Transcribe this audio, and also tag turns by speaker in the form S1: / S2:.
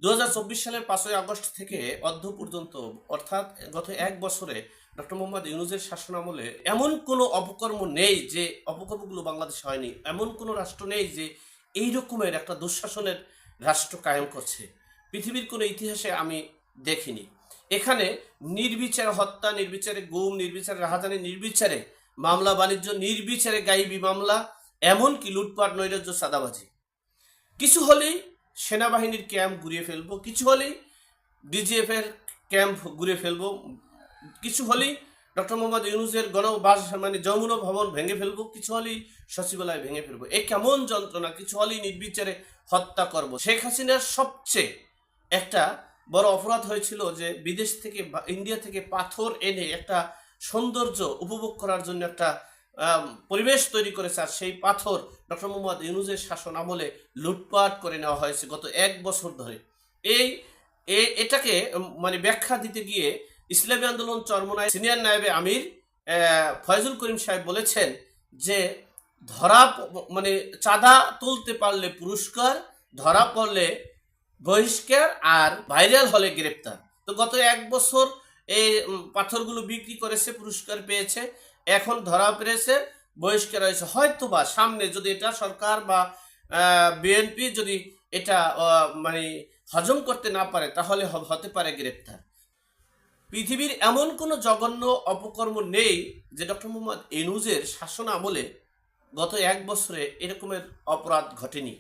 S1: 2024 সালের 5ই আগস্ট থেকে অদ্য পর্যন্ত অর্থাৎ গত এক বছরে ডক্টর মোহাম্মদ ইউনূসের শাসনামলে এমন কোনো অপকর্ম নেই যে অপকর্মগুলো বাংলাদেশে হয়নি। এমন কোনো রাষ্ট্র নেই যে এই রকমের একটা দুঃশাসনের রাষ্ট্র কায়েম করছে। পৃথিবীর কোনো ইতিহাসে আমি দেখিনি। এখানে নির্বিচারে হত্যা, নির্বিচারে গুম, নির্বিচারে রাহাজানি, নির্বিচারে মামলা বাণিজ্য, নির্বিচারে গাইবি মামলা, এমনকি লুটপাট, নৈরাজ্য, চাঁদাবাজি। কিছু হলেই সেনাবাহিনীর ক্যাম্প ঘুরিয়ে ফেলবো, কিছু হলেই ডিজিএফ এর ক্যাম্প ঘুরে ফেলবো, কিছু হলেই ডক্টর মোহাম্মদ ইউনূসের গণবাস মানে যমুনা ভবন ভেঙে ফেলবো, কিছু হলেই সচিবালয় ভেঙে ফেলবো। এ কেমন যন্ত্রণা! কিছু হলেই নির্বিচারে হত্যা করব। শেখ হাসিনার সবচেয়ে একটা বড় অপরাধ হয়েছিল যে বিদেশ থেকে ইন্ডিয়া থেকে পাথর এনে একটা সৌন্দর্য উপভোগ করার জন্য একটা পরিবেশ তৈরি করেছে। আর সেই পাথর ডক্টর মোহাম্মদ ইউনূসের শাসন আমলে লুটপাট করে নেওয়া হয়েছে গত এক বছর ধরে। এটাকে মানে ব্যাখ্যা দিতে গিয়ে ইসলামী আন্দোলন চরমোনাই সিনিয়র নায়েবে আমির ফয়জুল করিম সাহেব বলেছেন যে মানে চাঁদা তুলতে পারলে পুরস্কার, ধরা পড়লে বহিষ্কার, আর ভাইরাল হলে গ্রেপ্তার। তো গত এক বছর এই পাথরগুলো বিক্রি করেছে, পুরস্কার পেয়েছে, এখন ধরা পড়েছে, বহিষ্কার হয়েছে। হয়তো বা সামনে যদি এটা সরকার বা বিএনপি যদি এটা মানে হজম করতে না পারে তাহলে হতে পারে গ্রেপ্তার। পৃথিবীর এমন কোনো জঘন্য অপকর্ম নেই যে ডক্টর মোহাম্মদ ইউনূসের শাসন আমলে গত এক বছরে এরকমের অপরাধ ঘটেনি।